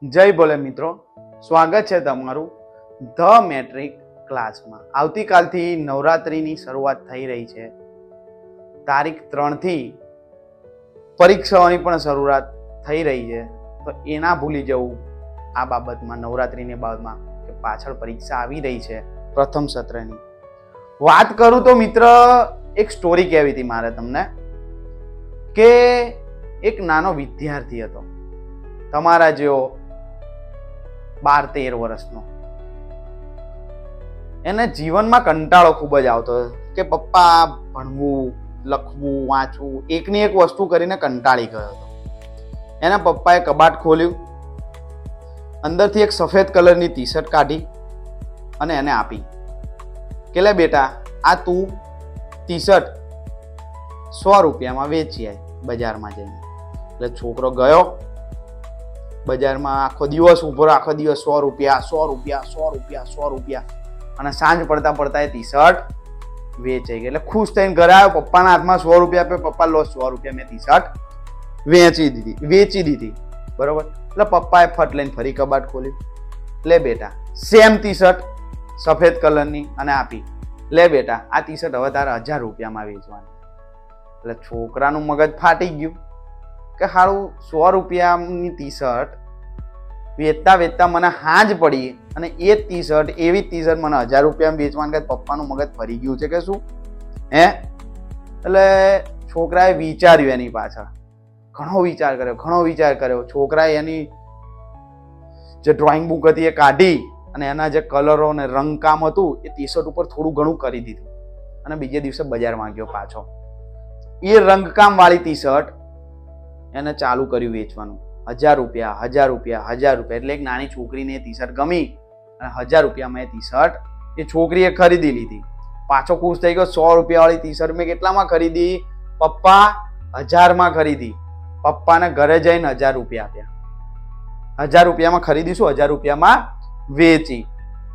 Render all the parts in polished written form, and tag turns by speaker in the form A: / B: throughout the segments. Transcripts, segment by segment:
A: જય બોલે મિત્રો, સ્વાગત છે તમારું ધ મેટ્રિક ક્લાસમાં. આવતીકાલથી નવરાત્રિની શરૂઆત થઈ રહી છે. તારીખ 3થી પરીક્ષાઓની પણ શરૂઆત થઈ રહી છે. તો એના ભૂલી જવું આ બાબતમાં, નવરાત્રિની બાબતમાં, કે પાછળ પરીક્ષા આવી રહી છે પ્રથમ સત્રની. વાત કરું તો મિત્ર, એક સ્ટોરી કહેવી હતી મારે તમને, કે એક નાનો વિદ્યાર્થી હતો તમારા જેવો 12-13 વર્ષનો. એને જીવનમાં કંટાળો ખૂબ જ આવતો કે પપ્પા ભણવું, લખવું, વાંચવું, એકની એક વસ્તુ કરીને કંટાળી ગયો હતો. એના પપ્પાએ કબાટ ખોલ્યું, અંદરથી એક સફેદ કલરની ટી શર્ટ કાઢી અને એને આપી કે લે બેટા, આ તું ટી શર્ટ 100 રૂપિયામાં વેચી આય બજારમાં જઈને. એટલે છોકરો ગયો બજારમાં, આખો દિવસ ઉભો, આખો દિવસ 100 રૂપિયા 100 રૂપિયા 100 રૂપિયા 100 રૂપિયા, અને સાંજ પડતા પડતા એ ટી શર્ટ વેચાઈ ગઈ. એટલે ખુશ થઈને ઘરે આવ્યો, પપ્પાના હાથમાં 100 રૂપિયા આપ્યો. પપ્પા લો 100 રૂપિયા, મેં ટી શર્ટ વેચી દીધી. બરોબર. એટલે પપ્પાએ ફટ લઈને ફરી કબાટ ખોલ્યું, લે બેટા સેમ ટી શર્ટ સફેદ કલરની, અને આપી, લે બેટા આ ટી શર્ટ હવે તારે 1000 રૂપિયામાં વેચવાની. એટલે છોકરાનું મગજ ફાટી ગયું કે હારું 100 રૂપિયાની ટી શર્ટ વેચતા વેચતા મને હાંજ પડી, અને એ જ ટી શર્ટ, એવી ટી શર્ટ મને 1000 રૂપિયામાં વેચવાનું, કે પપ્પાનું મગજ ફરી ગયું છે કે શું હે. એટલે છોકરાએ વિચાર્યું, એની પાછળ ઘણો વિચાર કર્યો. છોકરાએ એની જે ડ્રોઈંગ બુક હતી એ કાઢી, અને એના જે કલરો અને રંગકામ હતું એ ટી શર્ટ ઉપર થોડું ઘણું કરી દીધું, અને બીજે દિવસે બજારમાં ગયો પાછો. એ રંગકામ વાળી ટી શર્ટ એને ચાલુ કર્યું વેચવાનું. 1000 રૂપિયા 1000 રૂપિયા 1000 રૂપિયા. એટલે એક નાની છોકરીને એ ટી શર્ટ ગમી, અને 1000 રૂપિયામાં એ ટી શર્ટ એ છોકરીએ ખરીદી લીધી. પાછો ખુશ થઈ ગયો, 100 રૂપિયા વાળી ટી શર્ટ મેં કેટલામાં ખરીદી? પપ્પા 1000માં ખરીદી. પપ્પાને ઘરે જઈને 1000 રૂપિયા આપ્યા. 1000 રૂપિયામાં ખરીદી શું, 1000 રૂપિયામાં વેચી.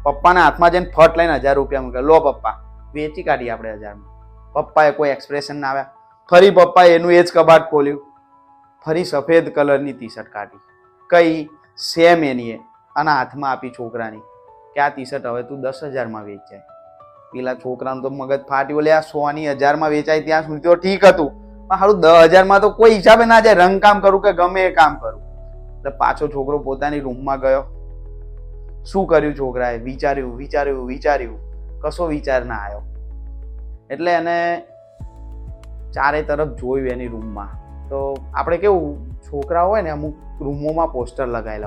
A: પપ્પાના હાથમાં જઈને ફટ લઈને 1000 રૂપિયા મૂક્યા, લો પપ્પા વેચી કાઢી આપણે 1000માં. પપ્પાએ કોઈ એક્સપ્રેશન ના આવ્યા. ફરી પપ્પાએ એનું એ જ કબાટ ખોલ્યું, ફરી સફેદ કલરની ટી શર્ટ કાઢી, કઈ સેમ એની, અને હાથમાં આપી છોકરાની, કે આ ટી શર્ટ હવે તું 10,000માં વેચાય. પેલા છોકરાનું તો મગજ ફાટ્યું, લે આ 100ની 1000માં વેચાય ત્યાં સુધી તો ઠીક હતું, પણ હારું 10,000માં તો કોઈ હિસાબે ના જાય. રંગકામ કરું કે ગમે એ કામ કરું. એટલે પાછો છોકરો પોતાની રૂમમાં ગયો. શું કર્યું છોકરાએ? વિચાર્યું, કશો વિચાર ના આવ્યો. એટલે એને ચારે તરફ જોયું એની રૂમમાં. તો આપણે કેવું, છોકરા હોય ને, અમુક રૂમોમાં પોસ્ટર લગાવેલા હોય,